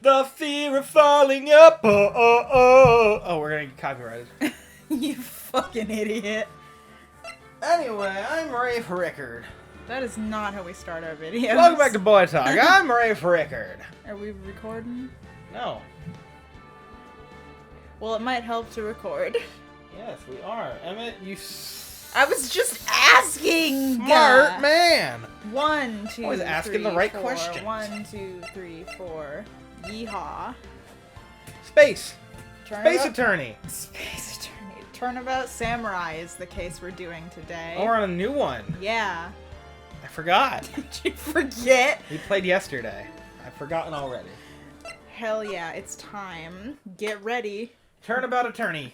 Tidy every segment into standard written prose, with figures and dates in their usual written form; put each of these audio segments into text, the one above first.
The fear of falling up. Oh, we're gonna get copyrighted. You fucking idiot. Anyway, I'm Rafe Rickard. That is not how we start our videos. Welcome back to Boy Talk. I'm Rafe Rickard. Are we recording? No. Well, it might help to record. Yes, we are. Emmett, you I was just asking! smart man. 1, 2, Always asking the 3, right 4. questions. 1, 2, 3, 4. Yeehaw. Space Turnabout. attorney. Space attorney. Turnabout Samurai is the case we're doing today. Oh, we're on a new one. Yeah. I forgot. Did you forget? We played yesterday. I've forgotten already. Hell yeah, it's time. Get ready. Turnabout attorney.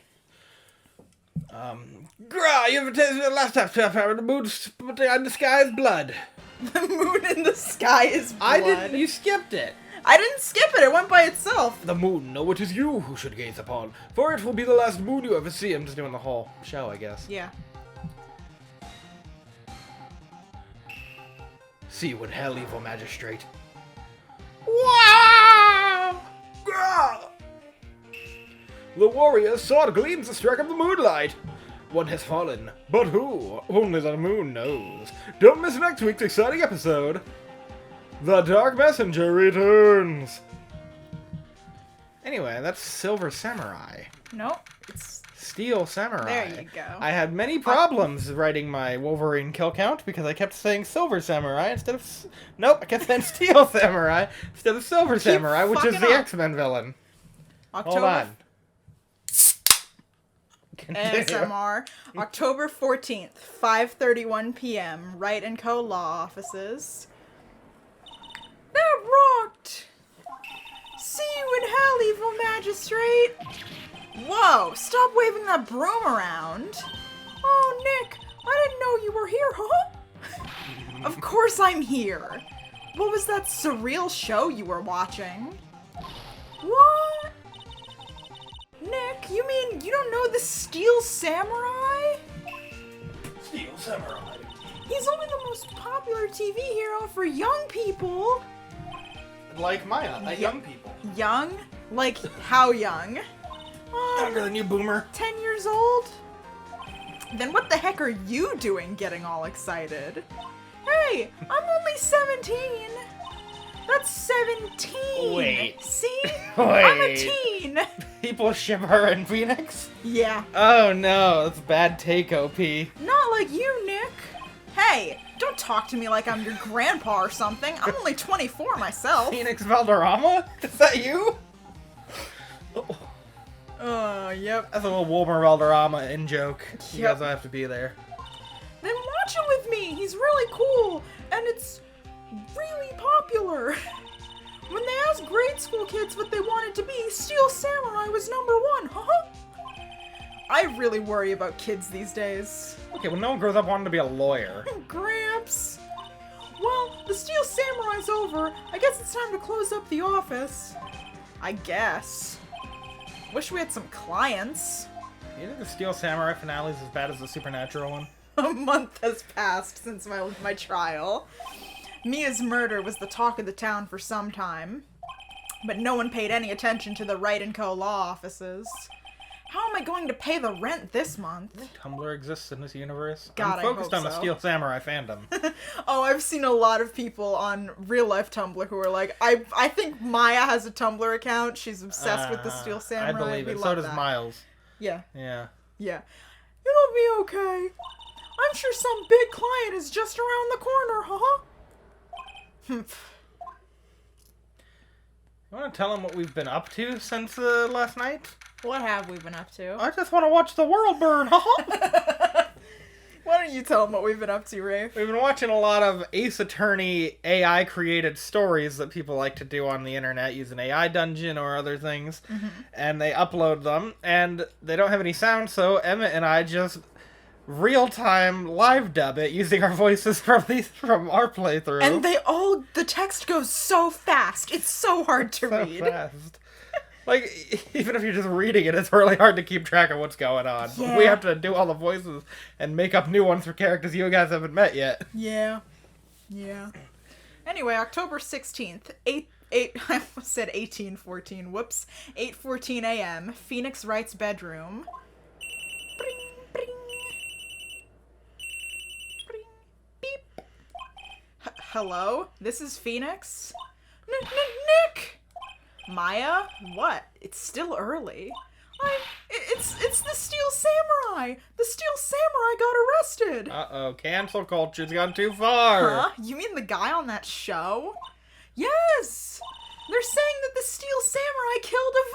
Grah, you ever tasted the last time the moon's in the sky is blood? The moon in the sky is blood. I didn't. You skipped it. I didn't skip it. It went by itself. The moon, no, it is you who should gaze upon, for it will be the last moon you ever see. I'm just doing the whole show, I guess. Yeah. See you in hell, evil magistrate. Wow! Grah! The warrior's sword gleams the strike of the moonlight. One has fallen, but who? Only the moon knows. Don't miss next week's exciting episode. The Dark Messenger returns. Anyway, that's Silver Samurai. Nope. It's Steel Samurai. There you go. I had many problems writing my Wolverine kill count because I kept saying Silver Samurai instead of... Nope, I kept saying Steel Samurai instead of Silver Samurai, which is fucking the up. X-Men villain. October. Hold on. Continue. ASMR. October 14th, 5:31 p.m. Wright & Co. Law Offices. That rocked! See you in hell, evil magistrate! Whoa, stop waving that broom around! Oh, Nick, I didn't know you were here, huh? Of course I'm here! What was that surreal show you were watching? What? Nick, you mean you don't know the Steel Samurai? Steel Samurai. He's only the most popular TV hero for young people. Like Maya, young people. Young? Like, how young? Younger than you, boomer. 10 years old? Then what the heck are you doing getting all excited? Hey, I'm only 17. That's 17. Wait. See? Wait. I'm a teen. People ship her in Phoenix? Yeah. Oh no, that's bad take, OP. Not like you, Nick. Hey, don't talk to me like I'm your grandpa or something. I'm only 24 myself. Phoenix Valderrama? Is that you? Yep. That's a little Wilmer Valderrama in joke. You Yep. guys don't have to be there. Then watch it with me. He's really cool, and it's really popular. When they asked grade school kids what they wanted to be, Steel Samurai was #1, huh? I really worry about kids these days. Okay, well, no one grows up wanting to be a lawyer. Gramps. Well, the Steel Samurai's over. I guess it's time to close up the office. I guess. Wish we had some clients. You think the Steel Samurai finale is as bad as the Supernatural one? A month has passed since my trial. Mia's murder was the talk of the town for some time, but no one paid any attention to the Wright & Co. law offices. How am I going to pay the rent this month? Tumblr exists in this universe? God, I'm focused I on hope the so. Steel Samurai fandom. Oh, I've seen a lot of people on real-life Tumblr who are like, I think Maya has a Tumblr account. She's obsessed with the Steel Samurai. I believe We it. love So does that. Miles. Yeah, Yeah. yeah. It'll be okay. I'm sure some big client is just around the corner, huh? You want to tell them what we've been up to since last night? What have we been up to? I just want to watch the world burn, Why don't you tell them what we've been up to, Rafe? We've been watching a lot of Ace Attorney AI-created stories that people like to do on the internet using AI Dungeon or other things. Mm-hmm. And they upload them, and they don't have any sound, so Emmett and I just real-time live dub it using our voices from our playthrough. And the text goes so fast. It's so hard to so read. fast. Like, even if you're just reading it, it's really hard to keep track of what's going on. Yeah. We have to do all the voices and make up new ones for characters you guys haven't met yet. Yeah. Yeah. Anyway, October 16th, I almost said 18:14. Whoops. 8:14 a.m. Phoenix Wright's bedroom. Bring, bring. Bring. Beep. Hello? This is Phoenix? Nick! Maya? What? It's still early. It's the Steel Samurai! The Steel Samurai got arrested! Uh-oh, cancel culture's gone too far! Huh? You mean the guy on that show? Yes! They're saying that the Steel Samurai killed a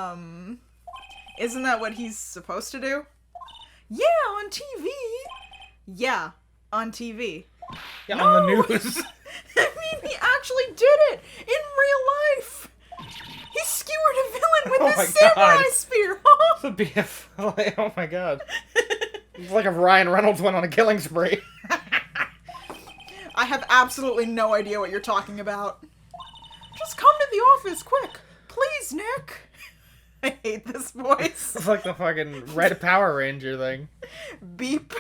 villain! Isn't that what he's supposed to do? Yeah, on TV! Yeah, on TV. Yeah, No! on the news. I mean, he actually did it! In real life! He skewered a villain with Oh my his samurai God. spear! It's a BF. Oh my god. It's like if Ryan Reynolds went on a killing spree. I have absolutely no idea what you're talking about. Just come to the office, quick! Please, Nick! I hate this voice. It's like the fucking Red Power Ranger thing. Beep.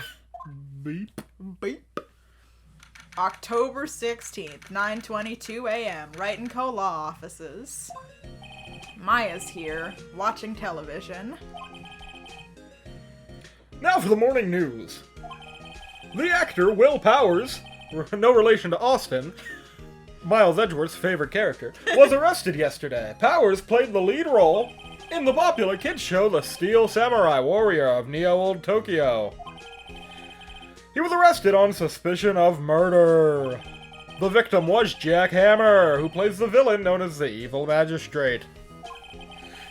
Beep. Beep. October 16th, 9:22 a.m. Wright & Co. Law Offices. Maya's here, watching television. Now for the morning news. The actor Will Powers, no relation to Austin, Miles Edgeworth's favorite character, was arrested yesterday. Powers played the lead role in the popular kids show The Steel Samurai Warrior of Neo-Old Tokyo. He was arrested on suspicion of murder. The victim was Jack Hammer, who plays the villain known as the Evil Magistrate.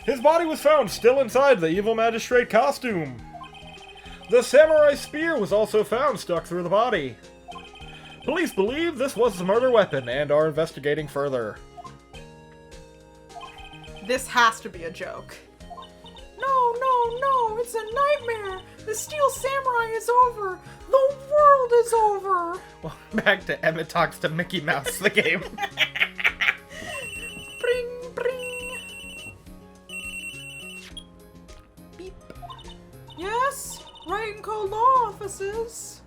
His body was found still inside the Evil Magistrate costume. The samurai spear was also found stuck through the body. Police believe this was the murder weapon and are investigating further. This has to be a joke. No, it's a nightmare! The Steel Samurai is over! The world is over! Well, back to Emmett Talks to Mickey Mouse, the game. Bring, bring. Beep. Yes? Wright & Co. Law Offices.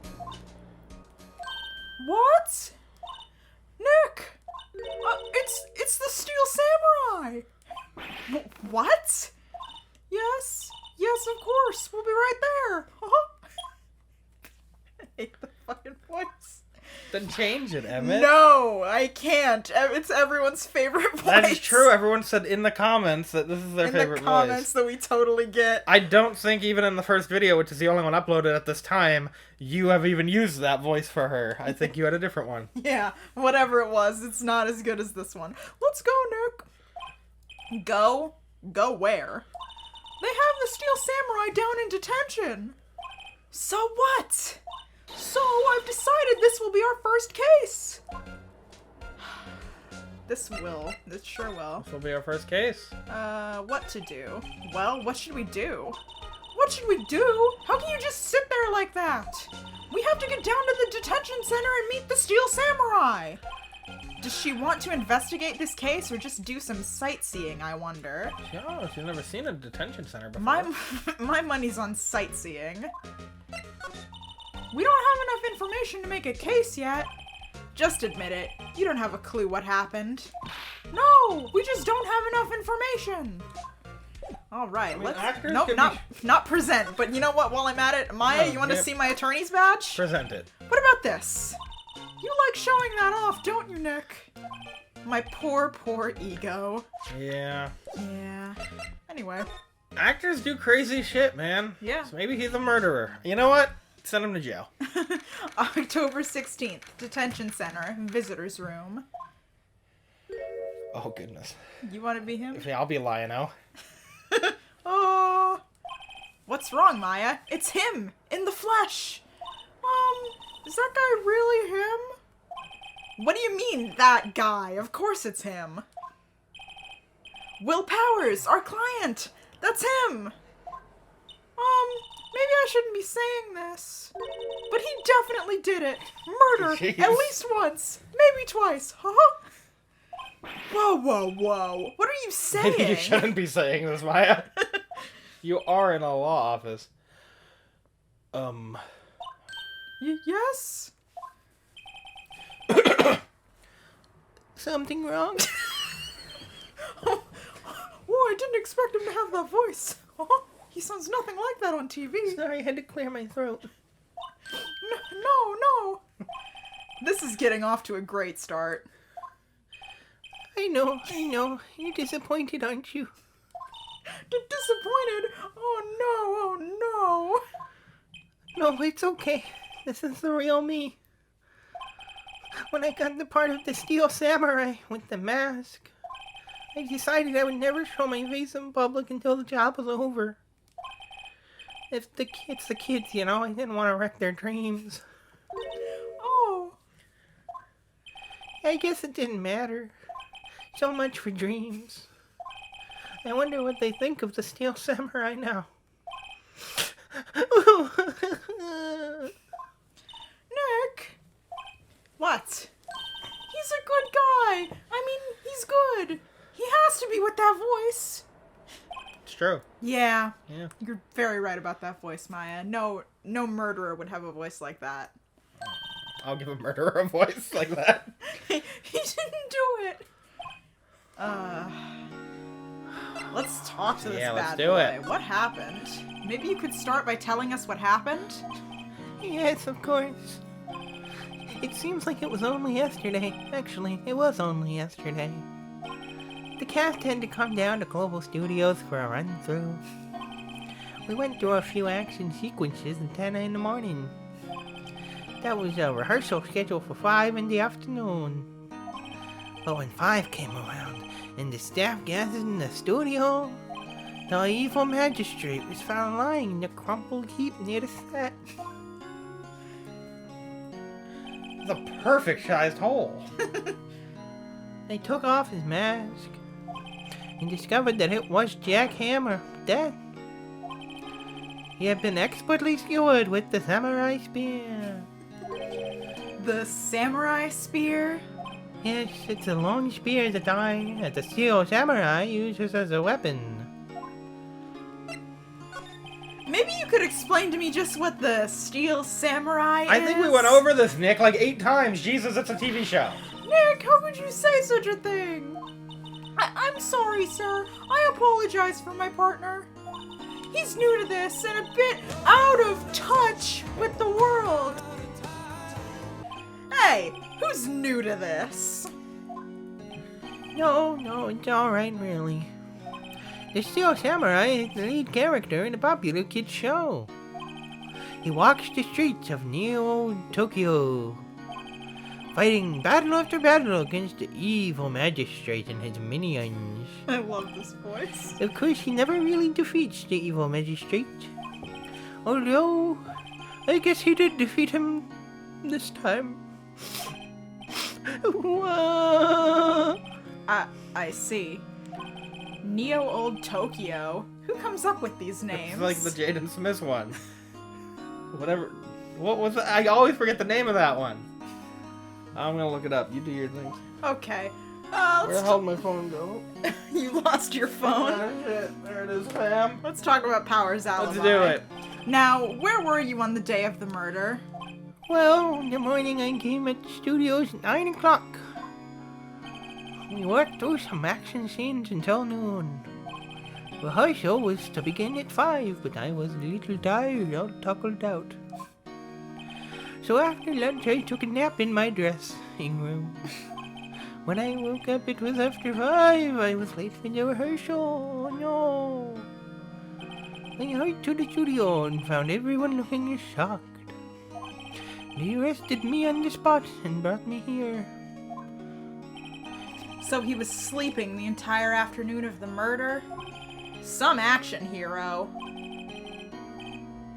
What? Nick! It's the Steel Samurai! What? Yes, of course. We'll be right there. I hate the fucking voice. Then change it, Emmett. No, I can't. It's everyone's favorite voice. That is true. Everyone said in the comments that this is their favorite in the comments voice. that we totally get. I don't think even in the first video, which is the only one uploaded at this time, you have even used that voice for her. I think you had a different one. Yeah, whatever it was, it's not as good as this one. Let's go, Nick. Go? Go where? They have the Steel Samurai down in detention. So what? So I've decided this will be our first case. This sure will. This will be our first case. What to do? Well, what should we do? What should we do? How can you just sit there like that? We have to get down to the detention center and meet the Steel Samurai. Does she want to investigate this case or just do some sightseeing, I wonder? Oh, she's never seen a detention center before. My money's on sightseeing. We don't have enough information to make a case yet. Just admit it. You don't have a clue what happened. No, we just don't have enough information. All right, let's. Nope, not present. But you know what? While I'm at it, Maya, you want to see my attorney's badge? Present it. What about this? You like showing that off, don't you, Nick? My poor ego. Yeah. Yeah. Anyway. Actors do crazy shit, man. Yeah. So maybe he's a murderer. You know what? Send him to jail. October 16th, detention center, visitor's room. Oh, goodness. You want to be him? Yeah, I'll be Lion-O. Oh. What's wrong, Maya? It's him, in the flesh. Is that guy really him? What do you mean, that guy? Of course it's him. Will Powers, our client. That's him. Maybe I shouldn't be saying this. But he definitely did it. Murder, Jeez. at least once. Maybe twice. Huh? Whoa. What are you saying? Maybe you shouldn't be saying this, Maya. You are in a law office. Yes? something wrong? Oh, I didn't expect him to have that voice. He sounds nothing like that on TV. Sorry, I had to clear my throat. No. This is getting off to a great start. I know. You're disappointed, aren't you? Disappointed? Oh no. No, it's okay. This is the real me. When I got the part of the Steel Samurai with the mask, I decided I would never show my face in public until the job was over. It's the kids, you know. I didn't want to wreck their dreams. Oh. I guess it didn't matter. So much for dreams. I wonder what they think of the Steel Samurai now. Nick? What? He's a good guy. I mean, he's good. He has to be with that voice. It's true. Yeah. Yeah. You're very right about that voice, Maya. No murderer would have a voice like that. I'll give a murderer a voice like that. He didn't do it. Let's talk to this bad let's do boy. it. What happened? Maybe you could start by telling us what happened? Yes, of course. It seems like it was only yesterday. Actually, it was only yesterday. The cast had to come down to Global Studios for a run-through. We went through a few action sequences at 10 in the morning. That was a rehearsal scheduled for 5 in the afternoon. But when 5 came around and the staff gathered in the studio, the evil magistrate was found lying in a crumpled heap near the set. It's a perfect sized hole. They took off his mask and discovered that it was Jack Hammer, dead. He had been expertly skewered with the samurai spear. The samurai spear? Yes, it's a long spear that the Steel Samurai uses as a weapon. Maybe you could explain to me just what the Steel Samurai is? I think we went over this, Nick, like 8 times. Jesus, it's a TV show. Nick, how could you say such a thing? I'm sorry, sir. I apologize for my partner. He's new to this and a bit out of touch with the world. Hey, who's new to this? No, it's alright, really. The Steel Samurai is the lead character in a popular kids show. He walks the streets of Neo-Tokyo, fighting battle after battle against the evil magistrate and his minions. I love this voice. Of course, he never really defeats the evil magistrate. Although, I guess he did defeat him this time. Whoa. I see. Neo Old Tokyo. Who comes up with these names? It's like the Jaden Smith one. Whatever. What was it? I always forget the name of that one. I'm gonna look it up. You do your thing. Okay. Where the hell did my phone go? You lost your phone? Oh, shit. There it is, fam. Let's talk about Power's alibi. Let's do it. Now, where were you on the day of the murder? Well, in the morning I came at the studios at 9 o'clock. We worked through some action scenes until noon. Rehearsal was to begin at 5, but I was a little tired, all tuckled out. So after lunch I took a nap in my dressing room. When I woke up it was after 5, I was late for the rehearsal, oh no. I hurried to the studio and found everyone looking shocked. They arrested me on the spot and brought me here. So he was sleeping the entire afternoon of the murder? Some action hero.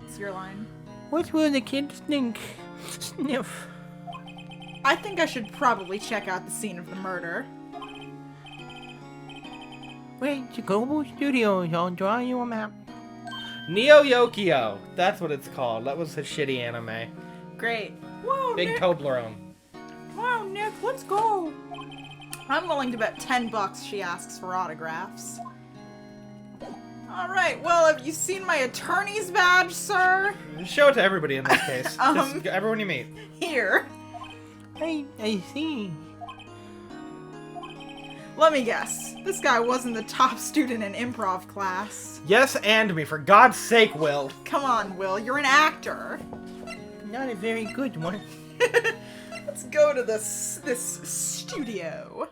It's your line. What will the kids think? Sniff. I think I should probably check out the scene of the murder. Wait, to Global Studios, I'll draw you a map. Neo Yokio. That's what it's called. That was a shitty anime. Great. Wow, Big Nick. Toblerone. Wow, Nick, let's go. I'm willing to bet $10 she asks for autographs. Alright, well, have you seen my attorney's badge, sir? Show it to everybody in this case. Just everyone you meet. Here. I see. Let me guess. This guy wasn't the top student in improv class. Yes, and me, for God's sake, Will. Come on, Will. You're an actor. Not a very good one. Let's go to this studio.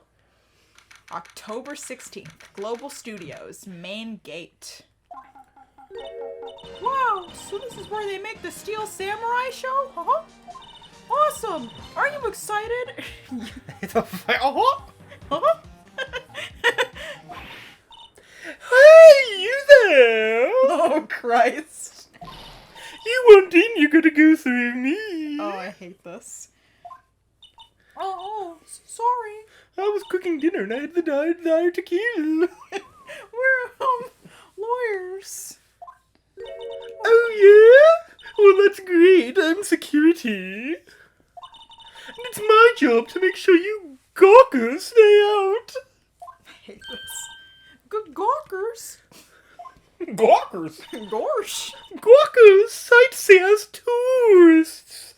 October 16th. Global Studios. Main gate. Wow, so this is where they make the Steel Samurai show? Uh-huh. Awesome. Are you excited? It's a fight. Uh-huh. Uh-huh. Hey, you there? Oh, Christ. You want in, you gotta go through me. Oh, I hate this. Oh, sorry. I was cooking dinner and I had the desire to kill. We're, lawyers. Oh, yeah? Well, that's great. I'm security. And it's my job to make sure you gawkers stay out. I hate this. Good gawkers. Gawkers? Gorsh. Gawkers, sightseers, tourists.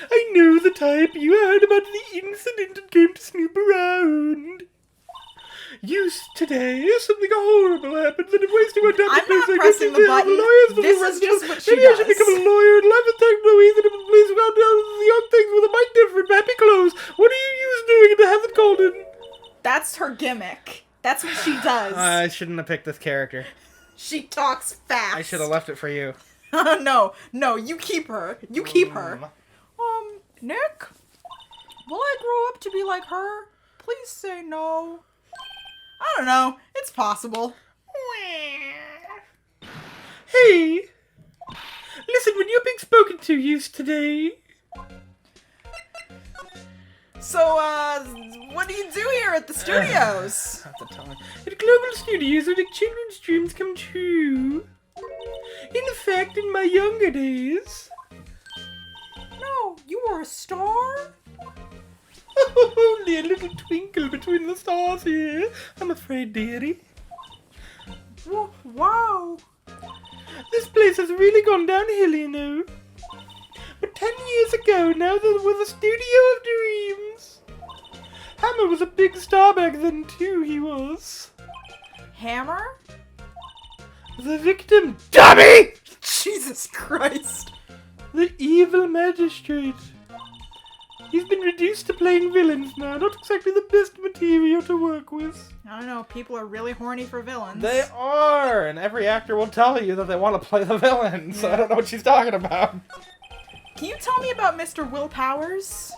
I know the type. You heard about the incident and came to snoop around. Today, something horrible happened that it wasted my time. I'm not pressing the button. This is just what she Maybe I should does. become a lawyer and live in technology that the police found out the young things with a might different happy clothes. What are you used doing in the Heather Golden? That's her gimmick. That's what she does. I shouldn't have picked this character. She talks fast. I should have left it for you. No, you keep her. You keep her. Nick? Will I grow up to be like her? Please say no. I don't know. It's possible. Hey! Listen, when you're being spoken to used today. So, what do you do here at the studios? At the time. At Global Studios, we make children's dreams come true. In fact, in my younger days. No, you were a star? Only a little twinkle between the stars here, I'm afraid, dearie. Wow. This place has really gone downhill, you know. But 10 years ago, now there was a studio of dreams. Hammer was a big star back then, too, he was. Hammer? The victim, dummy! Jesus Christ. The evil magistrate. He's been reduced to playing villains now, not exactly the best material to work with. I don't know, people are really horny for villains. They are, and every actor will tell you that they want to play the villain, so I don't know what she's talking about. Can you tell me about Mr. Will Powers?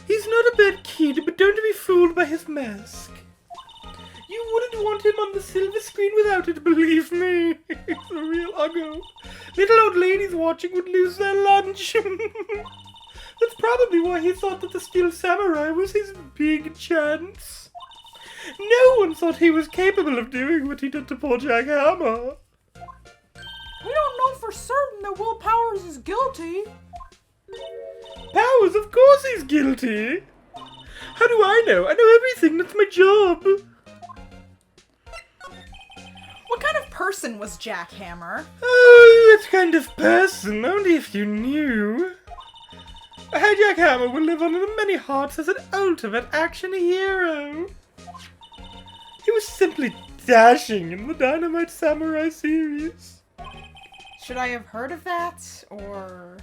He's not a bad kid, but don't be fooled by his mask. You wouldn't want him on the silver screen without it, believe me. It's a real uggo. Little old ladies watching would lose their lunch. That's probably why he thought that the Steel Samurai was his big chance. No one thought he was capable of doing what he did to poor Jack Hammer. We don't know for certain that Will Powers is guilty. Powers, of course he's guilty. How do I know? I know everything. That's my job. What kind of person was Jack Hammer? Oh, that kind of person. Only if you knew. Jack Hammer will live on in many hearts as an ultimate action hero. He was simply dashing in the Dynamite Samurai series. Should I have heard of that, or...?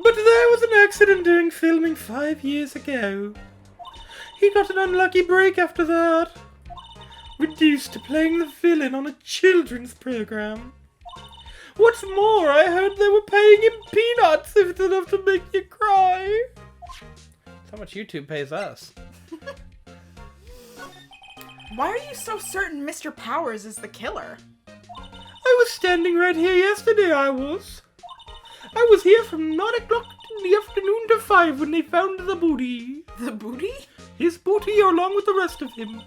But there was an accident during filming 5 years ago. He got an unlucky break after that. Reduced to playing the villain on a children's program. What's more, I heard they were paying him peanuts if it's enough to make you cry. That's how much YouTube pays us. Why are you so certain Mr. Powers is the killer? I was standing right here yesterday, I was here from 9 o'clock in the afternoon to 5 when they found the booty. The booty? His booty along with the rest of him.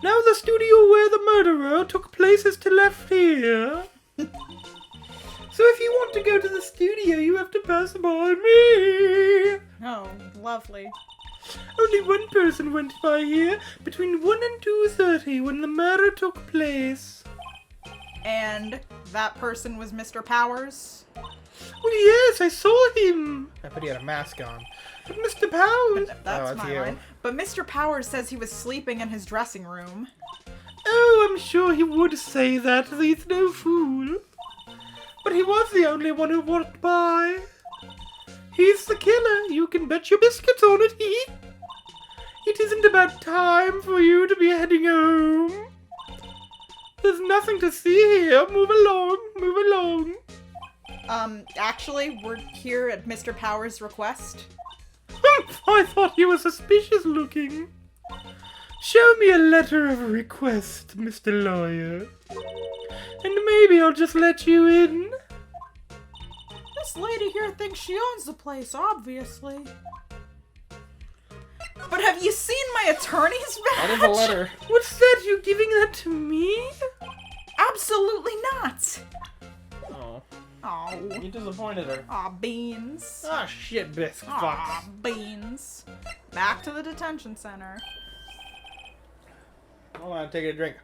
Now the studio where the murderer took place is to left here. So if you want to go to the studio, you have to pass by me. Oh, lovely. Only one person went by here between 1 and 2:30 when the murder took place. And that person was Mr. Powers? Well, yes, I saw him. I bet he had a mask on. But Mr. Powers... That's my line. But Mr. Powers says he was sleeping in his dressing room. Oh, I'm sure he would say that. He's no fool. But he was the only one who walked by. He's the killer. You can bet your biscuits on it. It isn't about time for you to be heading home. There's nothing to see here. Move along. Move along. Actually, we're here at Mr. Powers' request. I thought you were suspicious looking. Show me a letter of request, Mr. Lawyer. And maybe I'll just let you in. This lady here thinks she owns the place, obviously. But have you seen my attorney's badge? That is a letter. What's that? You giving that to me? Absolutely not. Oh. Oh. You disappointed her. Aw, beans. Ah, shit, bisque fox. Aw, beans. Back to the detention center. Hold on, take a drink.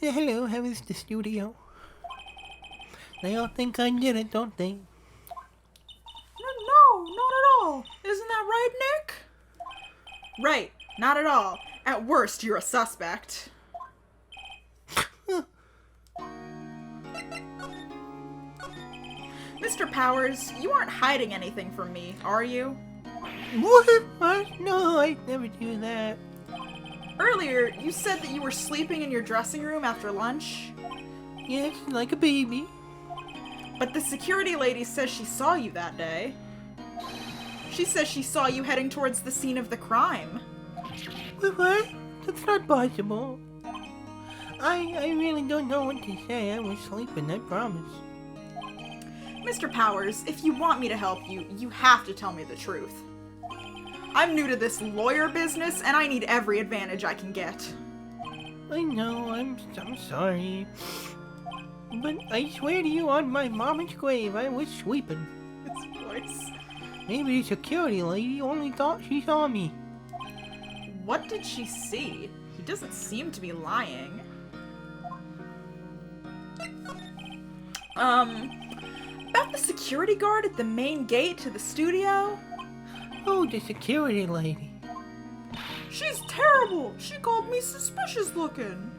Hello, how is the studio? They all think I did it, don't they? No, not at all. Isn't that right, Nick? Right, not at all. At worst, you're a suspect. Mr. Powers, you aren't hiding anything from me, are you? What? No, I'd never do that. Earlier, you said that you were sleeping in your dressing room after lunch. Yes, like a baby. But the security lady says she saw you that day. She says she saw you heading towards the scene of the crime. What? That's not possible. I really don't know what to say. I was sleeping, I promise. Mr. Powers, if you want me to help you, you have to tell me the truth. I'm new to this lawyer business, and I need every advantage I can get. I know, I'm sorry. But I swear to you on my mama's grave, I was sweeping. His voice. Maybe the security lady only thought she saw me. What did she see? He doesn't seem to be lying. About the security guard at the main gate to the studio? Oh, the security lady. She's terrible! She called me suspicious looking.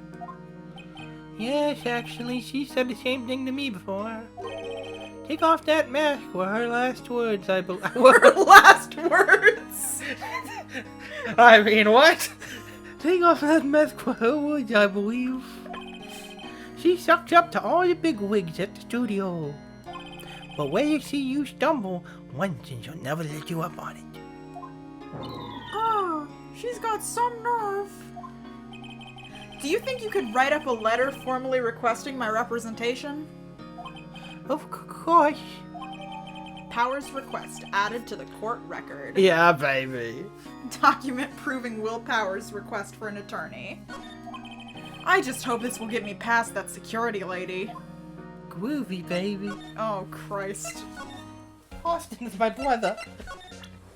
Yes, actually, she said the same thing to me before. Take off that mask were her last words, I believe. Her last words? I mean, what? Take off that mask were her words, I believe. She sucked up to all the big wigs at the studio. But where you see you stumble once and she'll never let you up on it. Ah, she's got some nerve. Do you think you could write up a letter formally requesting my representation? Of course. Powers request added to the court record. Yeah, baby. Document proving Will Powers' request for an attorney. I just hope this will get me past that security lady. Groovy, baby. Oh, Christ. Austin is my brother.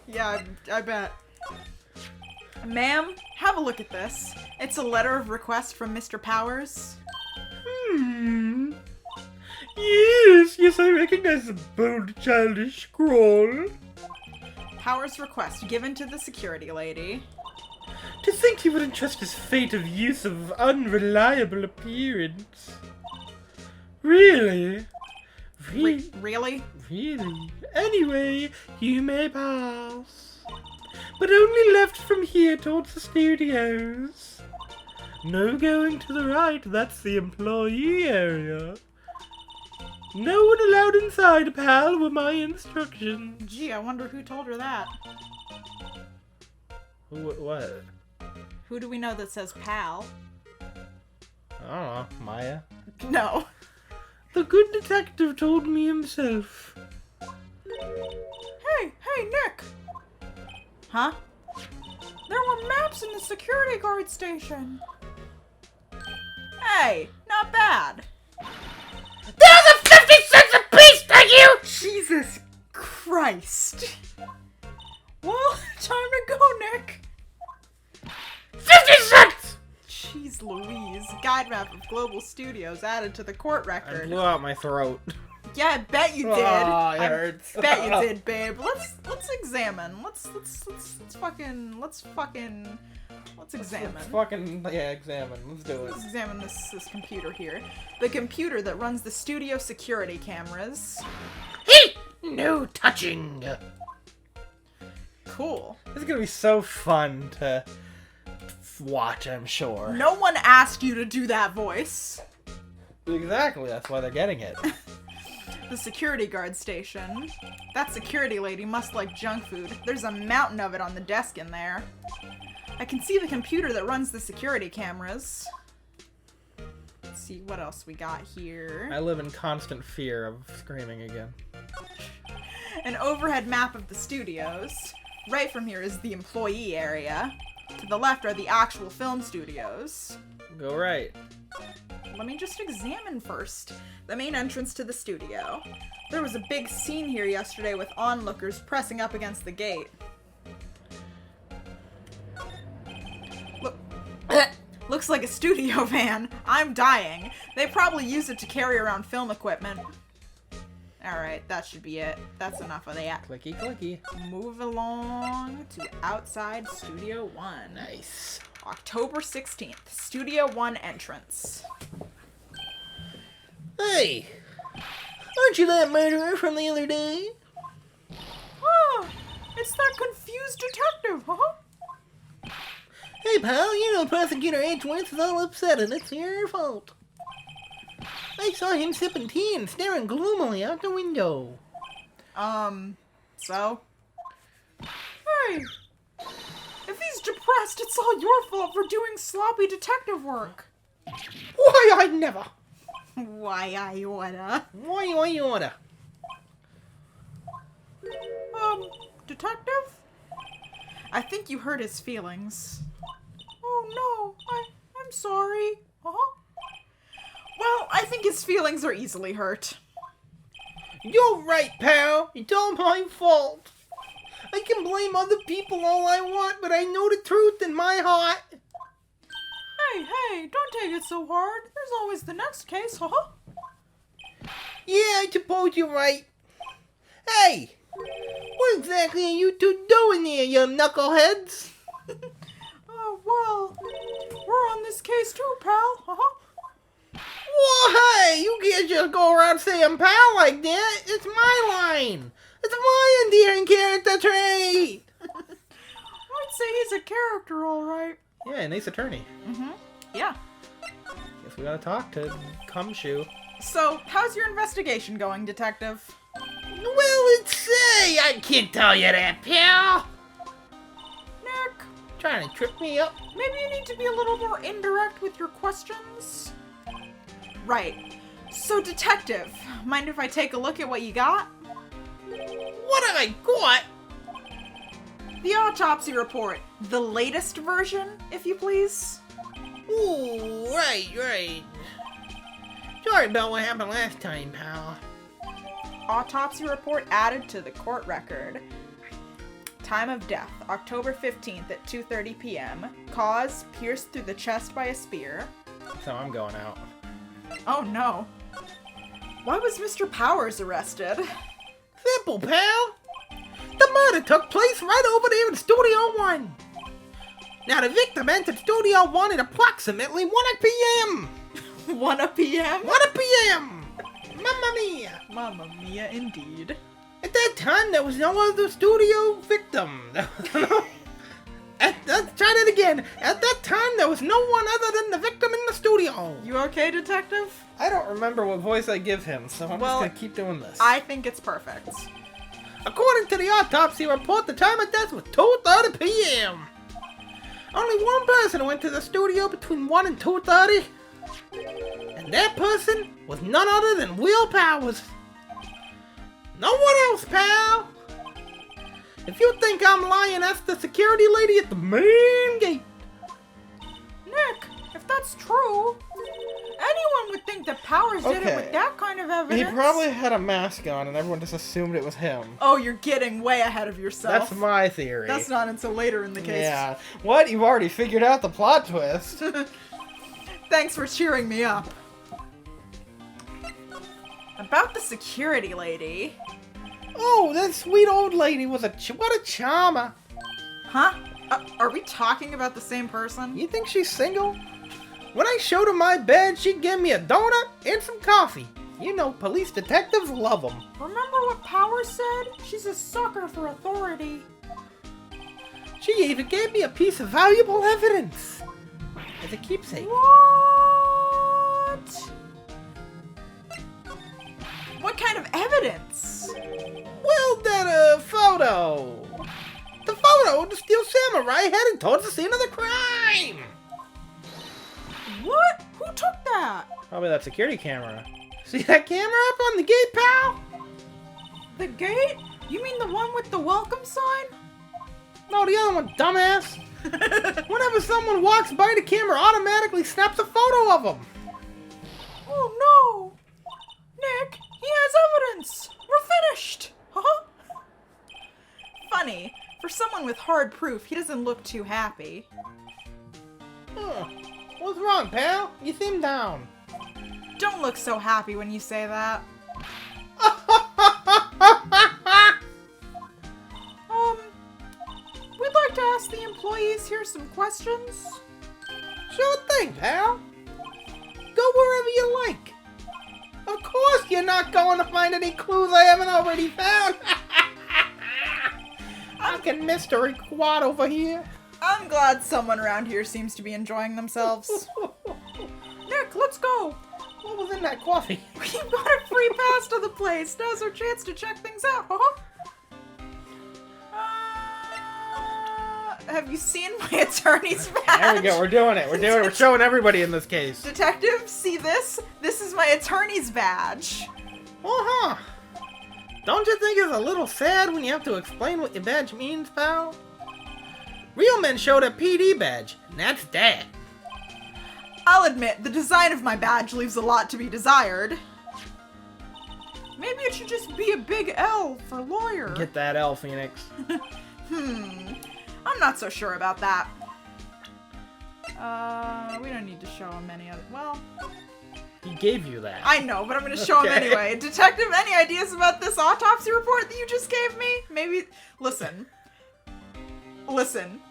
Yeah, I bet. Ma'am, have a look at this. It's a letter of request from Mr. Powers. Yes, I recognize the bold, childish scrawl. Powers request given to the security lady. To think he would entrust his fate of use of unreliable appearance. Really? Really? Really? Anyway, you may pass. But only left from here towards the studios. No going to the right, that's the employee area. No one allowed inside, pal, were my instructions. Gee, I wonder who told her that. What? Who do we know that says pal? I don't know, Maya? No. The good detective told me himself. Hey, Nick! Huh? There were maps in the security guard station. Hey, not bad. There's a 50 cents a piece, thank you! Jesus Christ. Well, time to go, Nick. 50 cents! Jeez Louise. Guide map of Global Studios added to the court I record. blew out my throat. Yeah, I bet you did. Oh, it I hurts. bet you did, babe. Let's examine. Let's examine. Let's fucking, yeah, examine. Let's do it. Let's examine this computer here. The computer that runs the studio security cameras. Hey! No touching! Cool. This is gonna be so fun to watch, I'm sure. No one asked you to do that voice. Exactly, that's why they're getting it. The security guard station. That security lady must like junk food. There's a mountain of it on the desk in there. I can see the computer that runs the security cameras. Let's see what else we got here. I live in constant fear of screaming again. An overhead map of the studios. Right from here is the employee area. To the left are the actual film studios. Go right. Let me just examine first. The main entrance to the studio. There was a big scene here yesterday with onlookers pressing up against the gate. Look, looks like a studio van. I'm dying. They probably use it to carry around film equipment. Alright, that should be it. That's enough of that. Clicky, clicky. Move along to outside Studio 1. Nice. October 16th, Studio 1 entrance. Hey! Aren't you that murderer from the other day? Oh, it's that confused detective, huh? Hey, pal, you know Prosecutor Edgeworth is all upset and it's your fault. I saw him sipping tea and staring gloomily out the window. So? Hey! If he's depressed, it's all your fault for doing sloppy detective work. Why, I never. Why, I oughta. Why, you oughta. Detective? I think you hurt his feelings. Oh no, I'm sorry. Uh-huh. Well, I think his feelings are easily hurt. You're right, pal. It's all my fault. I can blame other people all I want, but I know the truth in my heart. Hey, don't take it so hard. There's always the next case, huh? Yeah, I suppose you're right. Hey! What exactly are you two doing here, you knuckleheads? Oh, well, we're on this case too, pal, huh? Whoa, hey! You can't just go around saying pal like that. It's my line. It's my endearing character trait. I'd say he's a character, all right. Yeah, nice attorney. Mm-hmm. Yeah. Guess we gotta talk to Cumshoe. So, how's your investigation going, detective? Well, let's say I can't tell you that, pal. Nick, Trying to trip me up. maybe you need to be a little more indirect with your questions? Right. So, detective, mind if I take a look at what you got? What have I got? The autopsy report. The latest version, if you please. Ooh, right. Sorry about what happened last time, pal. Autopsy report added to the court record. Time of death, October 15th at 2:30 p.m. Cause, pierced through the chest by a spear. So I'm going out. Oh no. Why was Mr. Powers arrested? Simple, pal. The murder took place right over there in Studio 1. Now, the victim entered Studio 1 at approximately 1 p.m. 1 p.m.? 1 p.m. Mamma mia. Mamma mia, indeed. At that time, there was no other studio victim. Let's try that again. At that time, there was no one other than the victim in the studio. You okay, detective? I don't remember what voice I give him, so I'm Well, just gonna keep doing this. I think it's perfect. According to the autopsy report, the time of death was 2:30 p.m. Only one person went to the studio between 1 and 2:30. And that person was none other than Will Powers. No one else, pal. If you think I'm lying, that's the security lady at the main gate. Nick, if that's true, anyone would think that Powers did it Okay. with that kind of He evidence. probably had a mask on and everyone just assumed it was him. Oh, you're getting way ahead of yourself. That's my theory. That's not until later in the case. Yeah. What? You've already figured out the plot twist. Thanks for cheering me up. About the security lady. Oh, that sweet old lady was what a charmer. Huh? Are we talking about the same person? You think she's single? When I showed her my bed, she'd give me a donut and some coffee. You know, police detectives love them. Remember what Power said? She's a sucker for authority. She even gave me a piece of valuable evidence as a keepsake. What? What kind of evidence? Well, that photo. The photo of the Steel Samurai heading towards the scene of the crime. What? Who took that? Probably that security camera. See that camera up on the gate, pal? The gate? You mean the one with the welcome sign? No, the other one, dumbass. Whenever someone walks by, the camera automatically snaps a photo of them. Oh no! Nick, he has evidence! We're finished! Huh? Funny, for someone with hard proof, he doesn't look too happy. Huh. What's wrong, pal? You seem down. Don't look so happy when you say that. We'd like to ask the employees here some questions. Sure thing, pal. Go wherever you like. Of course you're not going to find any clues I haven't already found. Fucking mystery quad over here. I'm glad someone around here seems to be enjoying themselves. Nick, let's go. What was in that coffee? We've got a free pass to the place. Now's our chance to check things out, huh? Have you seen my attorney's badge? There we go. We're doing it. We're showing everybody in this case. Detective, see this? This is my attorney's badge. Uh-huh. Don't you think it's a little sad when you have to explain what your badge means, pal? Real men showed a PD badge, and that's that. I'll admit, the design of my badge leaves a lot to be desired. Maybe it should just be a big L for lawyer. Get that L, Phoenix. I'm not so sure about that. We don't need to show him any other. Well, He gave you that. I know, but I'm gonna show him anyway. Detective, any ideas about this autopsy report that you just gave me? Maybe. Listen. Listening.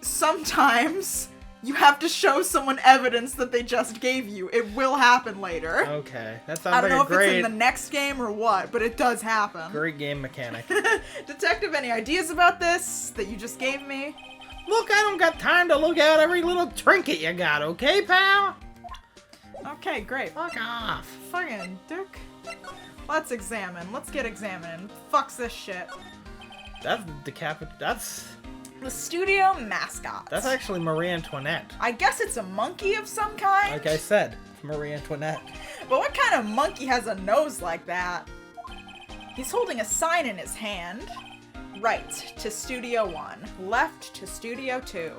Sometimes you have to show someone evidence that they just gave you. It will happen later. Okay, that sounds I don't know like if it's in the next game or what, but it does happen. great game mechanic. Detective, any ideas about this that you just gave me? Look, I don't got time to look at every little trinket you got, okay, pal? Okay, great. Fuck off. Fucking dick. Let's examine. Let's get examining. Fucks this shit. That's The studio mascot. That's actually Marie Antoinette. I guess it's a monkey of some kind. Like I said, Marie Antoinette. But what kind of monkey has a nose like that? He's holding a sign in his hand. Right to Studio 1. Left to Studio 2.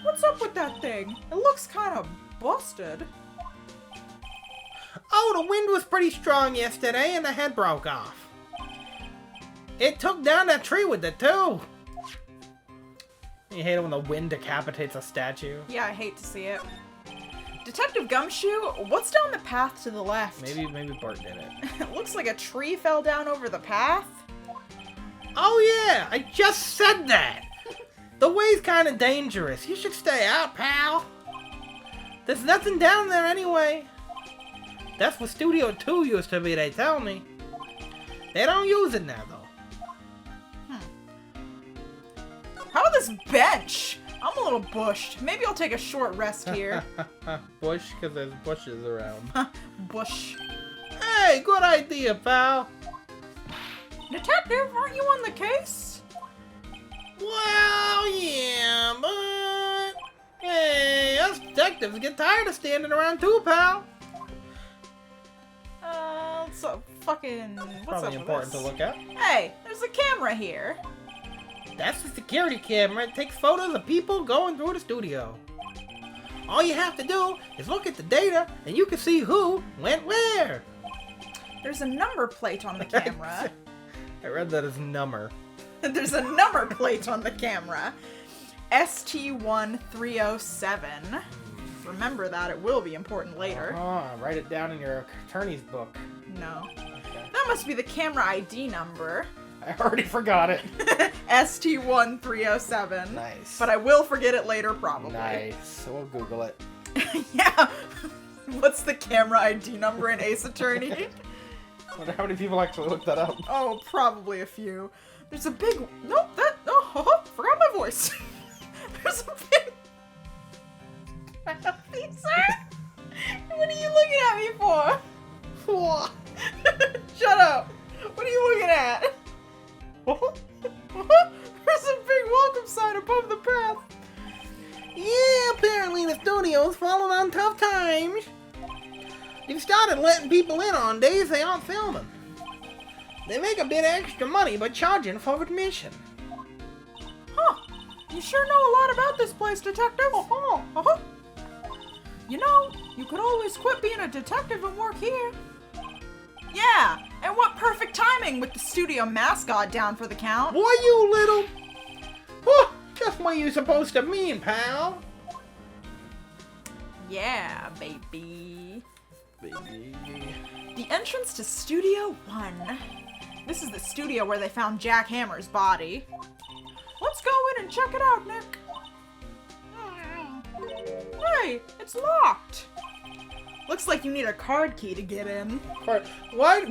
What's up with that thing? It looks kind of busted. Oh, the wind was pretty strong yesterday and the head broke off. It took down that tree with it, too. You hate it when the wind decapitates a statue? Yeah, I hate to see it. Detective Gumshoe, what's down the path to the left? Maybe Bart did it. It looks like a tree fell down over the path. Oh yeah, I just said that. The way's kind of dangerous. You should stay out, pal. There's nothing down there anyway. That's what Studio 2 used to be, they tell me. They don't use it now, though. How about this bench? I'm a little bushed. Maybe I'll take a short rest here. Bush, because there's bushes around. Bush. Hey, good idea, pal. Detective, aren't you on the case? Well, yeah, but... Hey, us detectives get tired of standing around too, pal. So fucking... What's Probably up important with to this? look at. Hey, there's a camera here. That's the security camera. It takes photos of people going through the studio. All you have to do is look at the data, and you can see who went where. There's a number plate on the camera. I read that as number. There's a number plate on the camera. ST1307. Remember that. It will be important later. Write it down in your attorney's book. No. Okay. That must be the camera ID number. I already forgot it. ST1307. Nice. But I will forget it later, probably. Nice. We'll Google it. Yeah. What's the camera ID number in Ace Attorney? I wonder how many people actually looked that up. Oh, probably a few. There's a big... Nope, that... Oh, forgot my voice. There's a big... Sir? What are you looking at me for? What? Shut up. What are you looking at? There's a big welcome sign above the path. Yeah, apparently the studio's falling on tough times. They've started letting people in on days they aren't filming. They make a bit extra money by charging for admission. Huh. You sure know a lot about this place, detective. You know, you could always quit being a detective and work here. Yeah, and what perfect timing with the studio mascot down for the count. Why, you little... Oh, just what you supposed to mean, pal. Yeah, baby. Baby. The entrance to Studio 1. This is the studio where they found Jack Hammer's body. Let's go in and check it out, Nick. Hey, it's locked. Looks like you need a card key to get in. Why is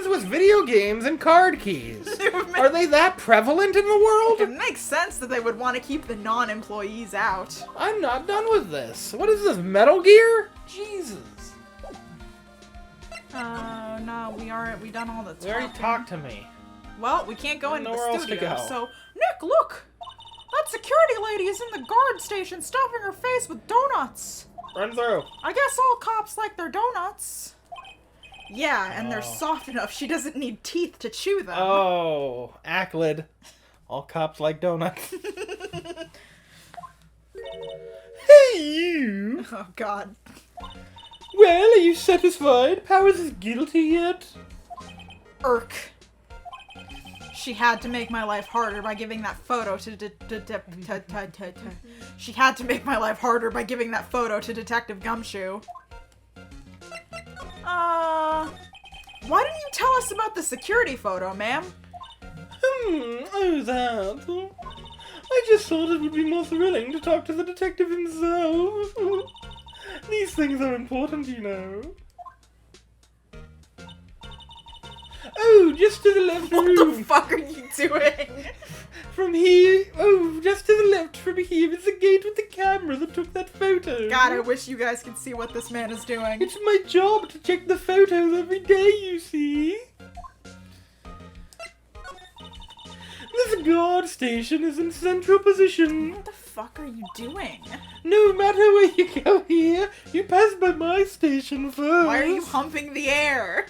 it with video games and card keys? Are they that prevalent in the world? It makes sense that they would want to keep the non-employees out. I'm not done with this. What is this, Metal Gear? Jesus. No, we done all the talking. You already talked to me. Well, we can't go into Nowhere the else to studio, go. so... Nick, look! That security lady is in the guard station stuffing her face with donuts. Run through. I guess all cops like their donuts. Yeah, and they're soft enough she doesn't need teeth to chew them. Oh, Acklid. All cops like donuts. Hey, you! Oh, God. Well, are you satisfied? Powers is guilty yet? Irk. She had to make my life harder by giving that photo to She had to make my life harder by giving that photo to Detective Gumshoe. Why didn't you tell us about the security photo, ma'am? Oh, that. I just thought it would be more thrilling to talk to the detective himself. These things are important, you know. Oh, just to the left What room. the fuck are you doing? From here, just to the left from here is the gate with the camera that took that photo. God, I wish you guys could see what this man is doing. It's my job to check the photos every day, you see. This guard station is in central position. What the fuck are you doing? No matter where you go here, you pass by my station first. Why are you humping the air?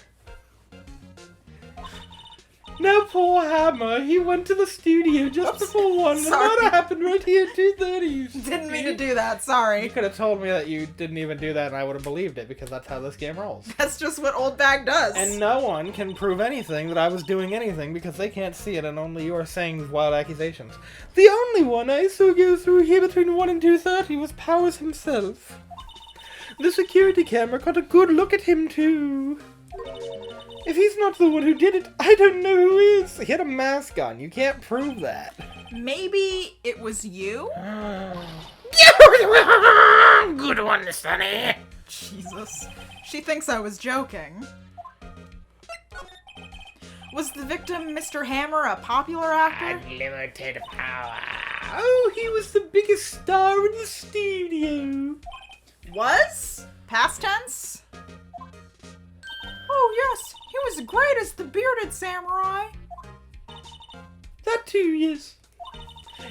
Now poor Hammer, he went to the studio just before 1, and Sorry. that happened right here at 2:30. Didn't mean to do that, You sorry. could have told me that you didn't even do that and I would have believed it, because that's how this game rolls. That's just what Old Bag does. And no one can prove anything that I was doing anything because they can't see it and only you are saying these wild accusations. The only one I saw go through here between 1 and 2:30 was Powers himself. The security camera got a good look at him too. If he's not the one who did it, I don't know who is. He had a mask on. You can't prove that. Maybe it was you? Good one, Sonny. Jesus. She thinks I was joking. Was the victim Mr. Hammer a popular actor? Unlimited power. Oh, he was the biggest star in the studio. Was? Past tense? Oh yes, he was great as the bearded samurai. That too, yes.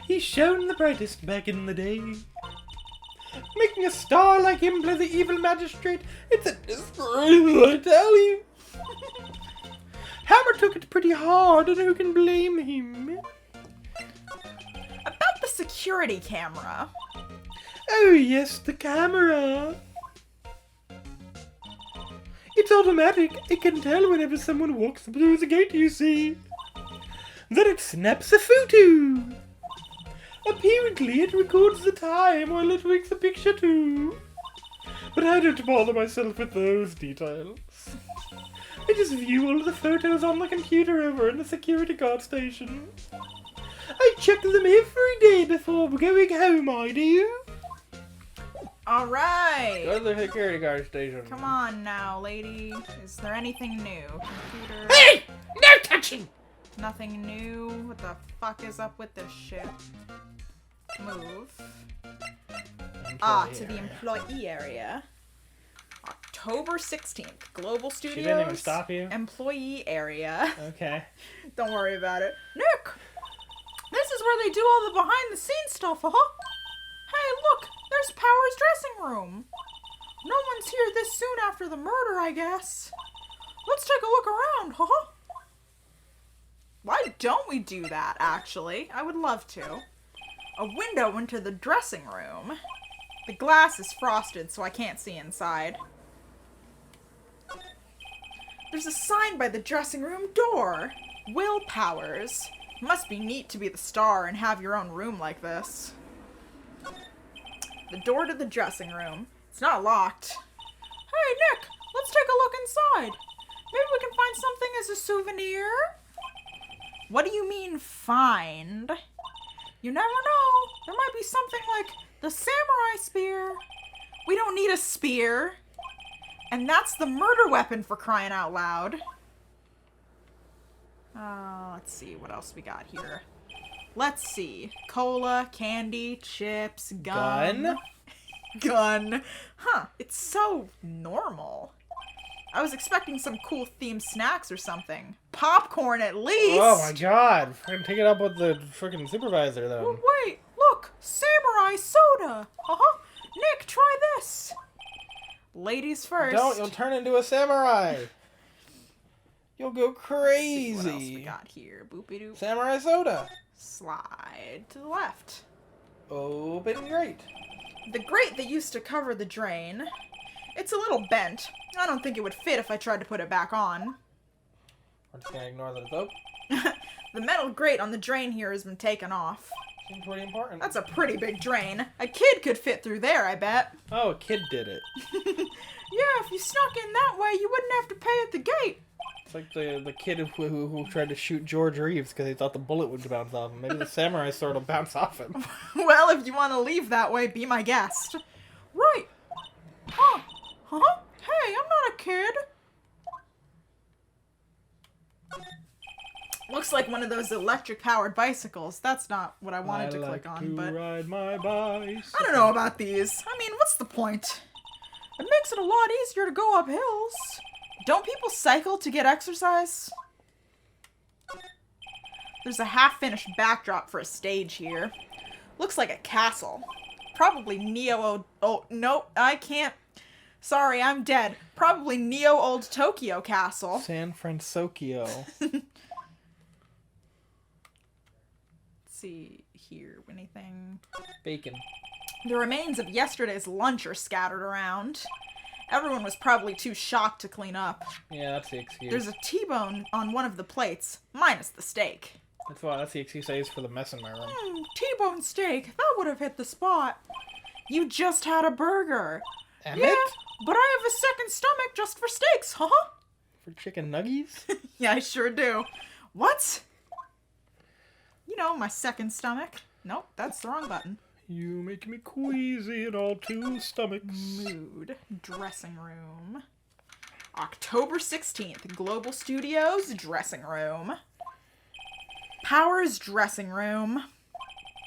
He shone the brightest back in the day. Making a star like him play the evil magistrate, it's a disgrace, I tell you. Hammer took it pretty hard, and who can blame him? About the security camera. Oh yes, the camera. It's automatic. It can tell whenever someone walks through the gate, you see. Then it snaps a photo. Apparently, it records the time while it takes a picture too. But I don't bother myself with those details. I just view all the photos on the computer over in the security guard station. I check them every day before going home, I do. Alright! Go to the security guard station. Come on now, lady. Is there anything new? Computer. Hey! No touching! Nothing new? What the fuck is up with this shit? Move. To the employee area. October 16th. Global Studios. She didn't even stop you? Employee area. Okay. Don't worry about it. Nick! This is where they do all the behind-the-scenes stuff, huh? Hey, look! There's Power's dressing room. No one's here this soon after the murder, I guess. Let's take a look around, huh? Why don't we do that, actually? I would love to. A window into the dressing room. The glass is frosted, so I can't see inside. There's a sign by the dressing room door. Will Powers. Must be neat to be the star and have your own room like this. The door to the dressing room. It's not locked. Hey, Nick, let's take a look inside. Maybe we can find something as a souvenir? What do you mean, find? You never know. There might be something like the samurai spear. We don't need a spear. And that's the murder weapon, for crying out loud. Let's see what else we got here. Let's see. Cola, candy, chips, gun. Gun. Huh, it's so normal. I was expecting some cool themed snacks or something. Popcorn at least! Oh my god. I'm taking it up with the freaking supervisor then. Well, wait, look! Samurai soda! Nick, try this! Ladies first. Don't, you'll turn into a samurai. You'll go crazy. Let's see what else we got here? Boopy-doop. Samurai soda. Slide to the left. Open grate. The grate that used to cover the drain. It's a little bent. I don't think it would fit if I tried to put it back on. We're just gonna ignore that it's open. The metal grate on the drain here has been taken off. Seems pretty important. That's a pretty big drain. A kid could fit through there, I bet. Oh, a kid did it. Yeah, if you snuck in that way, you wouldn't have to pay at the gate. It's like the kid who tried to shoot George Reeves because he thought the bullet would bounce off him. Maybe the samurai sword will bounce off him. Well, if you want to leave that way, be my guest. Right. Huh? Hey, I'm not a kid. Looks like one of those electric-powered bicycles. That's not what I wanted to click on, but ride my bicycle. I don't know about these. I mean, what's the point? It makes it a lot easier to go up hills. Don't people cycle to get exercise? There's a half-finished backdrop for a stage here. Looks like a castle. Probably Neo... Oh, nope, I can't. Sorry, I'm dead. Probably Neo Old Tokyo Castle. San Francisco. Let's see here. Anything? Bacon. The remains of yesterday's lunch are scattered around. Everyone was probably too shocked to clean up. Yeah, that's the excuse. There's a T-bone on one of the plates, minus the steak. That's the excuse I use for the mess in my room. T-bone steak. That would have hit the spot. You just had a burger. Emmett? Yeah, but I have a second stomach just for steaks, huh? For chicken nuggies? Yeah, I sure do. What? You know, my second stomach. Nope, that's the wrong button. You make me queasy in all two stomachs. Mood. Dressing room. October 16th. Global Studios. Dressing room. Powers dressing room.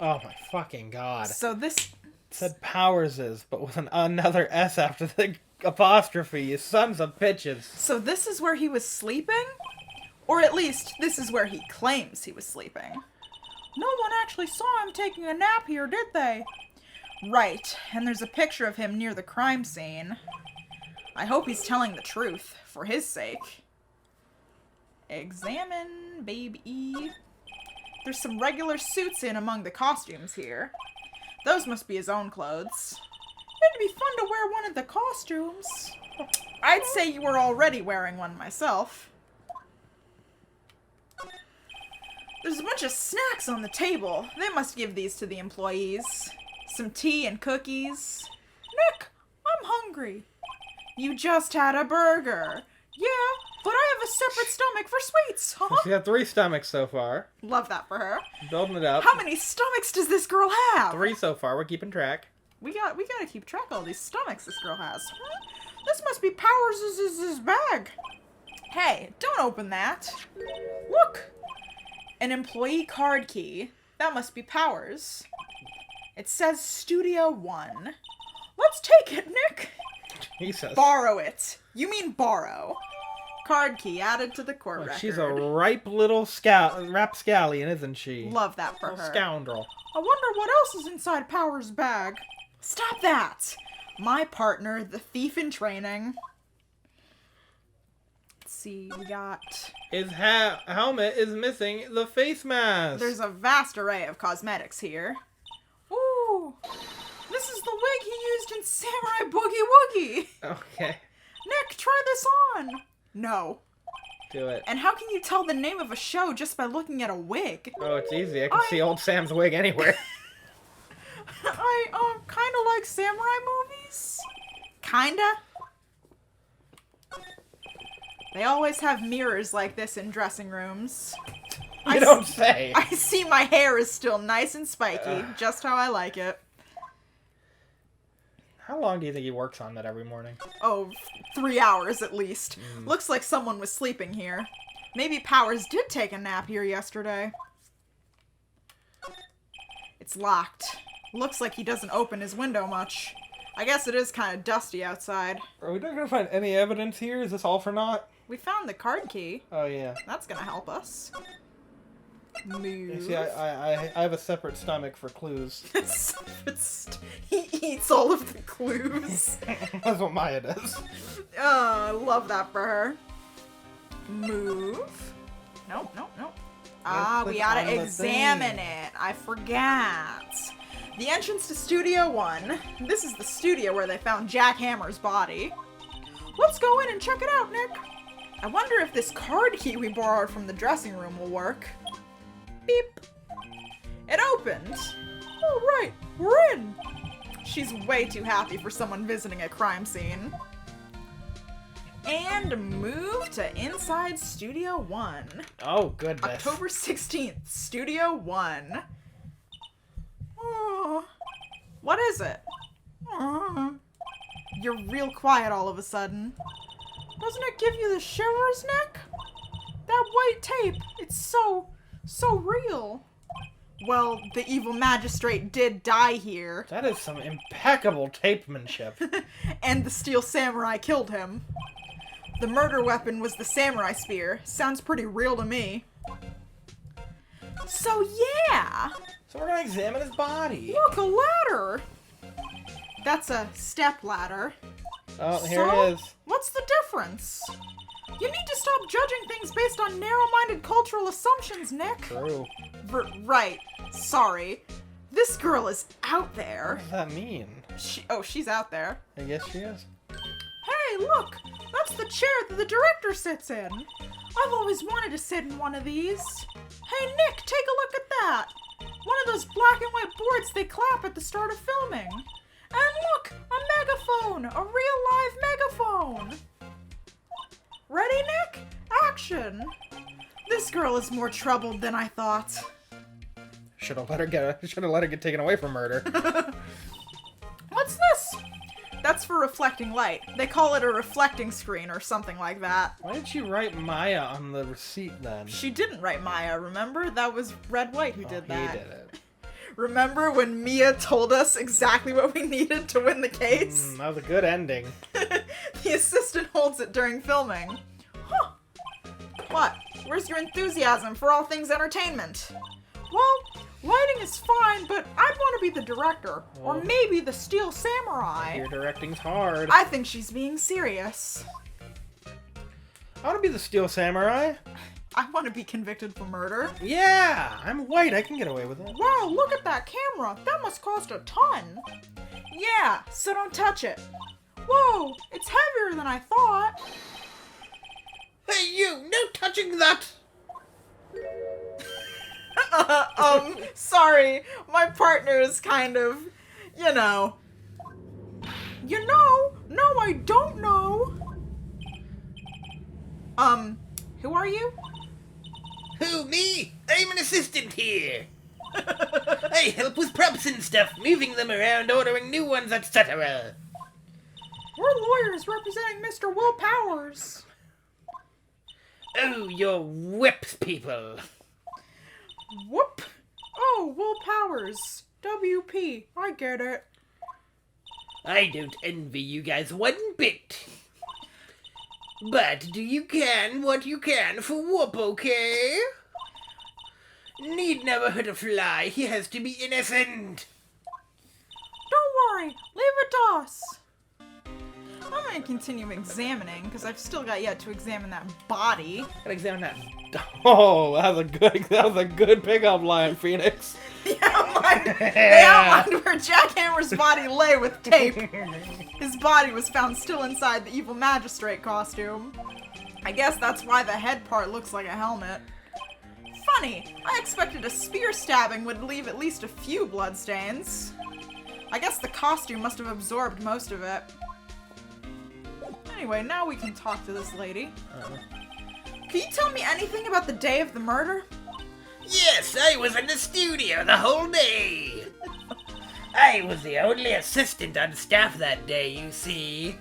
Oh my fucking god. So this... It said Powers's, but with another S after the apostrophe, you sons of bitches. So this is where he was sleeping? Or at least, this is where he claims he was sleeping. No one actually saw him taking a nap here, did they? Right, and there's a picture of him near the crime scene. I hope he's telling the truth, for his sake. Examine, baby. There's some regular suits in among the costumes here. Those must be his own clothes. It'd be fun to wear one of the costumes. I'd say you were already wearing one myself. There's a bunch of snacks on the table. They must give these to the employees. Some tea and cookies. Nick, I'm I'm hungry. You just had a burger. Yeah, but I have a separate stomach for sweets. She's got 3 stomachs so far. Love that for her. Building it up. How many stomachs does this girl have? 3 so far. We're keeping track. We gotta keep track of all these stomachs this girl has. This must be Powers' bag. Hey, don't open that. Look! An employee card key. That must be Powers. It says Studio 1. Let's take it, Nick. Jesus. Borrow it. You mean borrow. Card key added to the court record. She's a ripe little rapscallion, isn't she? Love that for her. Scoundrel. I wonder what else is inside Powers' bag. Stop that! My partner, the thief in training. Let's see, we got... His helmet is missing the face mask. There's a vast array of cosmetics here. Ooh! This is the wig he used in Samurai Boogie Woogie! Okay. Nick, try this on! No. Do it. And how can you tell the name of a show just by looking at a wig? Oh, it's easy. I can see old Sam's wig anywhere. I kind of like samurai movies. Kinda. They always have mirrors like this in dressing rooms. You don't say. I see my hair is still nice and spiky, just how I like it. How long do you think he works on that every morning? Oh, 3 hours at least. Looks like someone was sleeping here. Maybe Powers did take a nap here yesterday. It's locked. Looks like he doesn't open his window much. I guess it is kind of dusty outside. Are we not going to find any evidence here? Is this all for naught? We found the card key. Oh, yeah. That's gonna help us. Move. You see, I have a separate stomach for clues. He eats all of the clues. That's what Maya does. Oh, I love that for her. Move. Nope. Ah, we gotta examine it. I forgot. The entrance to Studio 1. This is the studio where they found Jack Hammer's body. Let's go in and check it out, Nick. I wonder if this card key we borrowed from the dressing room will work. Beep. It opened. Oh, right. We're in. She's way too happy for someone visiting a crime scene. And move to inside Studio 1. Oh, goodness. October 16th, Studio 1. Oh, what is it? Oh, you're real quiet all of a sudden. Doesn't it give you the shivers, Nick? That white tape, it's so real. Well, the evil magistrate did die here. That is some impeccable tapemanship. And the steel samurai killed him. The murder weapon was the samurai spear. Sounds pretty real to me. So yeah. So we're gonna examine his body. Look, a ladder. That's a step ladder. Oh, here it is. What's the difference? You need to stop judging things based on narrow-minded cultural assumptions, Nick. True. Right. Sorry. This girl is out there. What does that mean? She's out there. I guess she is. Hey, look! That's the chair that the director sits in. I've always wanted to sit in one of these. Hey, Nick, take a look at that. One of those black and white boards they clap at the start of filming. And look, a megaphone, a real live megaphone. Ready, Nick? Action. This girl is more troubled than I thought. Should have let her get taken away for murder. What's this? That's for reflecting light. They call it a reflecting screen or something like that. Why did she write Maya on the receipt then? She didn't write Maya, remember? That was Red White who did that. He did it. Remember when Mia told us exactly what we needed to win the case? That was a good ending. The assistant holds it during filming. Huh. What? Where's your enthusiasm for all things entertainment? Well, lighting is fine, but I'd want to be the director. Or maybe the Steel Samurai. Your directing's hard. I think she's being serious. I want to be the Steel Samurai. I want to be convicted for murder. Yeah, I'm white. I can get away with it. Wow, look at that camera. That must cost a ton. Yeah, so don't touch it. Whoa, it's heavier than I thought. Hey, you! No touching that! Sorry. My partner is kind of, you know. You know? No, I don't know. Who are you? Who, me? I'm an assistant here. I help with props and stuff, moving them around, ordering new ones, etc. We're lawyers representing Mr. Will Powers. Oh, you're whips people. Whoop. Oh, Will Powers. WP. I get it. I don't envy you guys one bit. But do you can what you can for Whoop, okay? Need never hurt a fly. He has to be innocent. Don't worry. Leave it to us. I'm going to continue examining, because I've still got yet to examine that body. Gotta examine that. Oh, that was a good pickup line, Phoenix. They outlined where Jackhammer's body lay with tape. His body was found still inside the evil magistrate costume. I guess that's why the head part looks like a helmet. Funny, I expected a spear stabbing would leave at least a few bloodstains. I guess the costume must have absorbed most of it. Anyway, now we can talk to this lady. Can you tell me anything about the day of the murder? Yes, I was in the studio the whole day. I was the only assistant on staff that day, you see.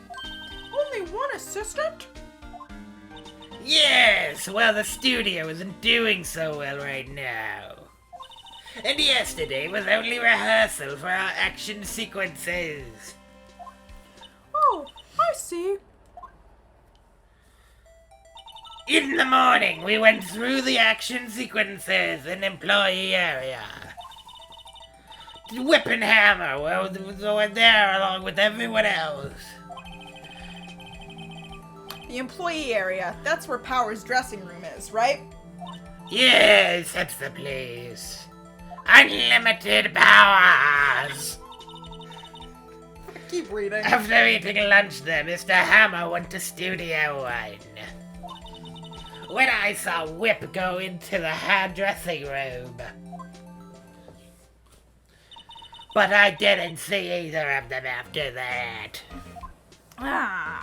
Only one assistant? Yes, well, the studio isn't doing so well right now. And yesterday was only rehearsal for our action sequences. Oh, I see. In the morning, we went through the action sequences in employee area. Whip and Hammer were there along with everyone else. The employee area, that's where Power's dressing room is, right? Yes, that's the place. Unlimited powers! Keep reading. After eating lunch there, Mr. Hammer went to Studio 1. When I saw Whip go into the hairdressing room. But I didn't see either of them after that. Ah.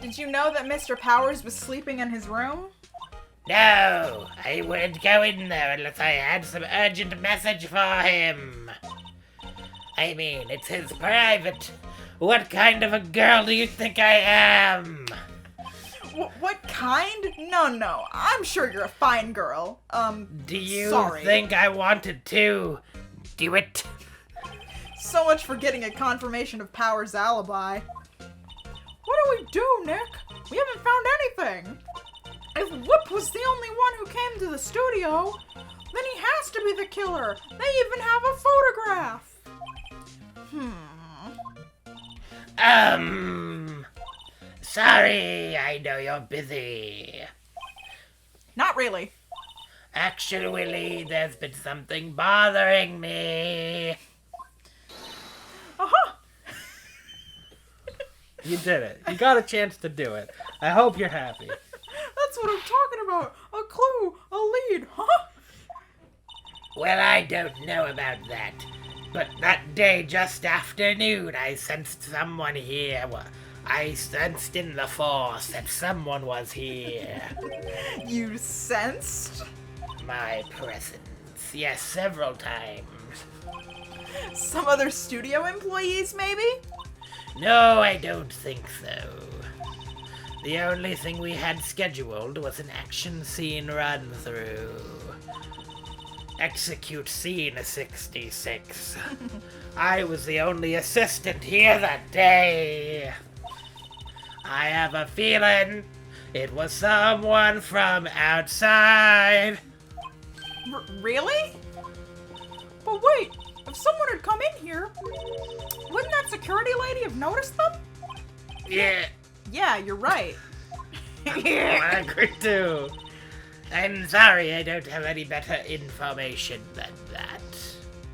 Did you know that Mr. Powers was sleeping in his room? No, I wouldn't go in there unless I had some urgent message for him. I mean, it's his private. What kind of a girl do you think I am? What kind? No. I'm sure you're a fine girl. Do you sorry. think I wanted to do it? So much for getting a confirmation of Power's alibi. What do we do, Nick? We haven't found anything. If Whoop was the only one who came to the studio, then he has to be the killer. They even have a photograph. Sorry, I know you're busy. Not really. Actually, there's been something bothering me. Uh-huh. You did it. You got a chance to do it. I hope you're happy. That's what I'm talking about. A clue, a lead, huh? Well, I don't know about that. But that day just after noon, I sensed someone here. I sensed in the force that someone was here. You sensed? My presence. Yes, several times. Some other studio employees, maybe? No, I don't think so. The only thing we had scheduled was an action scene run-through. Execute scene 66. I was the only assistant here that day. I have a feeling it was someone from outside. Really? But wait, if someone had come in here, wouldn't that security lady have noticed them? Yeah. Yeah, you're right. I agree too. I'm sorry, I don't have any better information than that.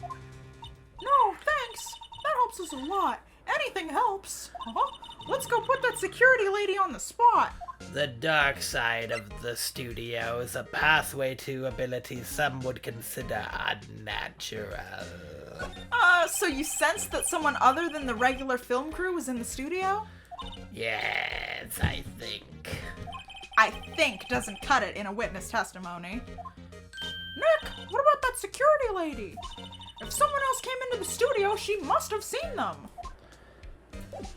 No, thanks. That helps us a lot. Anything helps. Let's go put that security lady on the spot. The dark side of the studio is a pathway to abilities some would consider unnatural. So you sensed that someone other than the regular film crew was in the studio? Yes, I think. I think doesn't cut it in a witness testimony. Nick, what about that security lady? If someone else came into the studio, she must have seen them.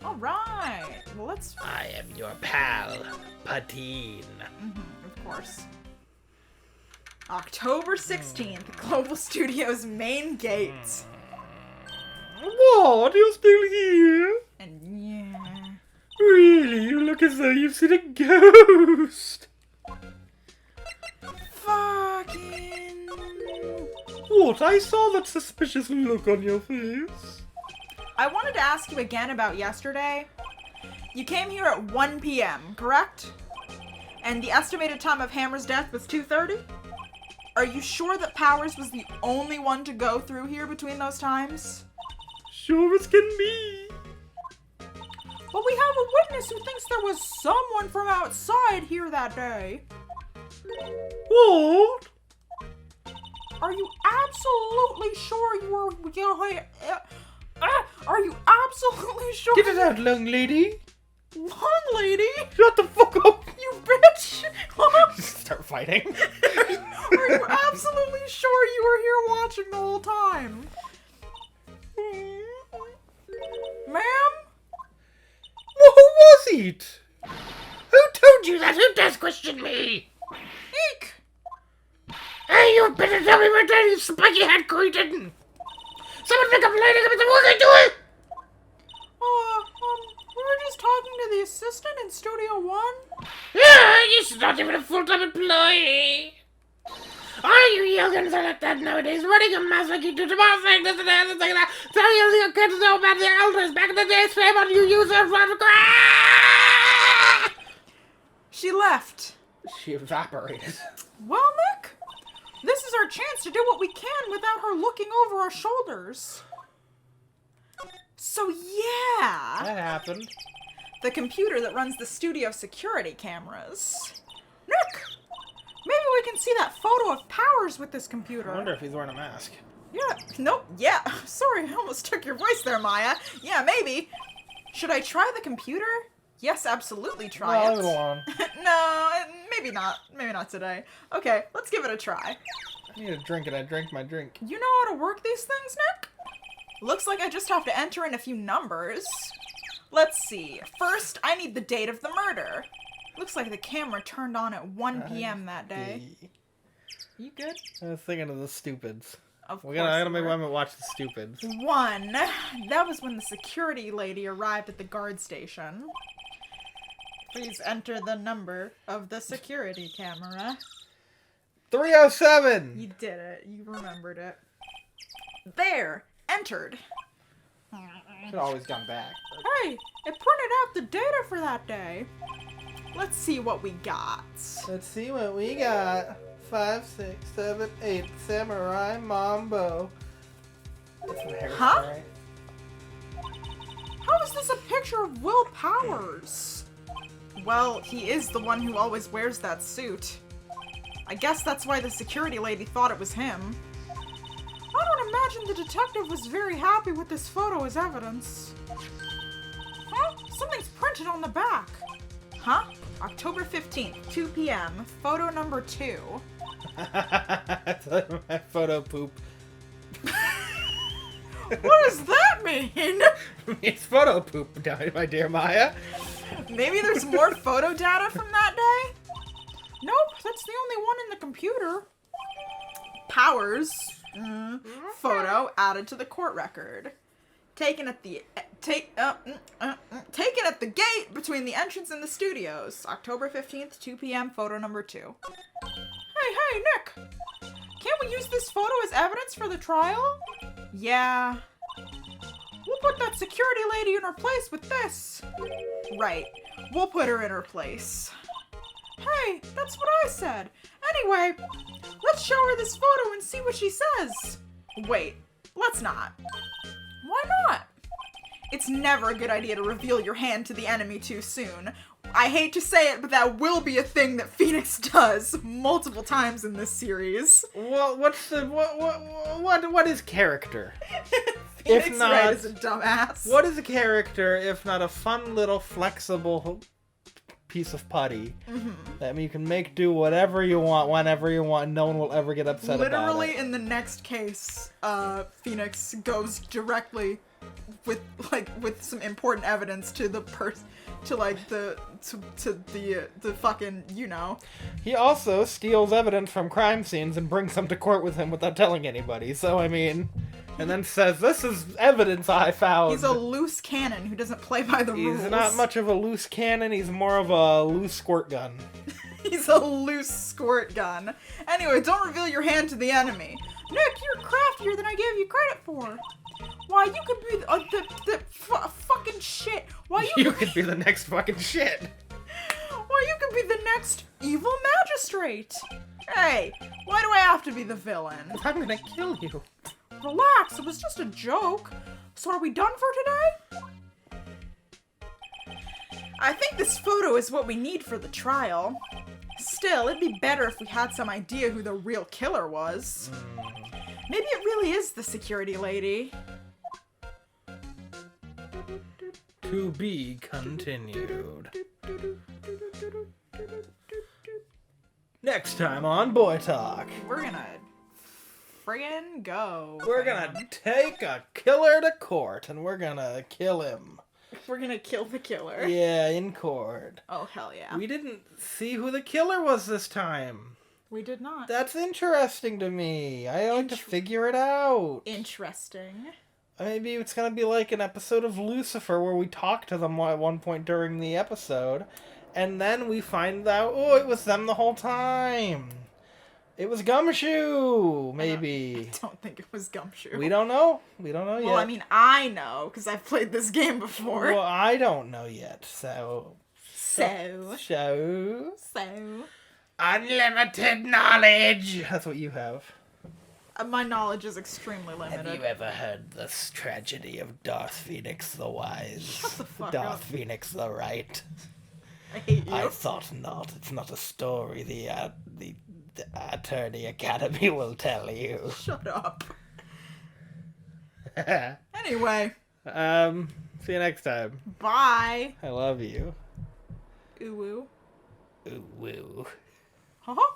All right. Well, let's... I am your pal, Patine. Of course. October 16th, Global Studios main gate. What? You're still here? And yeah... Really? You look as though you've seen a ghost. Fucking... What? I saw that suspicious look on your face. I wanted to ask you again about yesterday. You came here at 1 p.m., correct? And the estimated time of Hammer's death was 2:30? Are you sure that Powers was the only one to go through here between those times? Sure as can be. But we have a witness who thinks there was someone from outside here that day. What? Are you absolutely sure you were... Are you absolutely sure... Get it out, young lady. Long lady? Shut the fuck up. You bitch! Start fighting. Are you absolutely sure you were here watching the whole time? Ma'am? Well, who was it? Who told you that? Who does question me? Eek! Hey, you better tell me where that you spiky head cretin. Someone pick up lady, what are they doing? We were just talking to the assistant in Studio 1. Yeah, she's not even a full-time employee. All you youngins are like that nowadays, running a mess like you do tomorrow, saying this and that and saying that. Tell your kids know about the elders. Back in the day, shame on you users. She left. She evaporated. Well, Nick, this is our chance to do what we can without her looking over our shoulders. So yeah, That happened. the computer that runs the studio security cameras. Nick, maybe we can see that photo of Powers with this computer. I wonder if he's wearing a mask. Yeah, nope, yeah. Sorry, I almost took your voice there, Maya. Yeah, maybe. Should I try the computer? Yes, absolutely try No, it. leave it alone. No, maybe not. Maybe not today. Okay, let's give it a try. I need a drink and I drank my drink. You know how to work these things, Nick? Looks like I just have to enter in a few numbers. Let's see. First, I need the date of the murder. Looks like the camera turned on at 1 p.m. that day. You good? I was thinking of the stupids. Of I course gotta you make were. Emmett watch the stupids. 1. That was when the security lady arrived at the guard station. Please enter the number of the security camera. 307! You did it. You remembered it. There! Entered. Should've always gone back. Hey! It printed out the data for that day. Let's see what we got. Let's see what we got. 5, 6, 7, 8. Samurai Mambo. That's from Harry Huh? Potter, right? How is this a picture of Will Powers? Well, he is the one who always wears that suit. I guess that's why the security lady thought it was him. I don't imagine the detective was very happy with this photo as evidence. Huh? Something's printed on the back. Huh? October 15th, 2 p.m. Photo number 2. My photo poop. What does that mean? It's photo poop, my dear Maya. Maybe there's more photo data from that day? Nope, that's the only one in the computer. Powers. Photo added to the court record. Taken at the taken at the gate between the entrance and the studios. October 15th, 2 p.m. Photo number 2. Hey, Nick! Can't we use this photo as evidence for the trial? Yeah. We'll put that security lady in her place with this. Right. We'll put her in her place. Hey, that's what I said. Anyway, let's show her this photo and see what she says. Wait, let's not. Why not? it's never a good idea to reveal your hand to the enemy too soon. I hate to say it, but that will be a thing that Phoenix does multiple times in this series. Well, what is character? Phoenix If not- Wright is a dumbass. What is a character if not a fun little flexible piece of putty that you can make do whatever you want, whenever you want, and no one will ever get upset about it? Literally, in the next case, Phoenix goes directly with some important evidence to the the fucking, you know. He also steals evidence from crime scenes and brings them to court with him without telling anybody. So I mean, and then says, "This is evidence I found." He's a loose cannon who doesn't play by the rules. He's not much of a loose cannon. He's more of a loose squirt gun. He's a loose squirt gun. Anyway, don't reveal your hand to the enemy. Nick, you're craftier than I gave you credit for. Why, you could be the fucking shit. Why You could be the next fucking shit. Why, you could be the next evil magistrate. Hey, why do I have to be the villain? I'm gonna kill you. Relax, it was just a joke. So are we done for today? I think this photo is what we need for the trial. Still, it'd be better if we had some idea who the real killer was. Maybe it really is the security lady. To be continued. Next time on Boy Talk, We're gonna friggin' go. we're gonna take a killer to court and we're gonna kill him. We're gonna kill the killer. Yeah, in court. Oh, hell yeah. We didn't see who the killer was this time. We did not. That's interesting to me. I like to figure it out. Interesting. Maybe it's gonna be like an episode of Lucifer where we talk to them at one point during the episode, and then we find out, oh, it was them the whole time. It was Gumshoe, maybe. I don't think it was Gumshoe. We don't know. We don't know yet. Well, I mean, I know, because I've played this game before. Well, I don't know yet, so... So. Unlimited knowledge. That's what you have. My knowledge is extremely limited. Have you ever heard this tragedy of Darth Phoenix the Wise? Shut the fuck Darth up. Phoenix the Right? I hate you. I thought not. It's not a story the Attorney Academy will tell you. Shut up. Anyway. See you next time. Bye. I love you. Ooh woo. Ooh woo. Ha ha.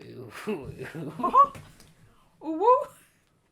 Ooh woo. Ha ha. Ooh woo.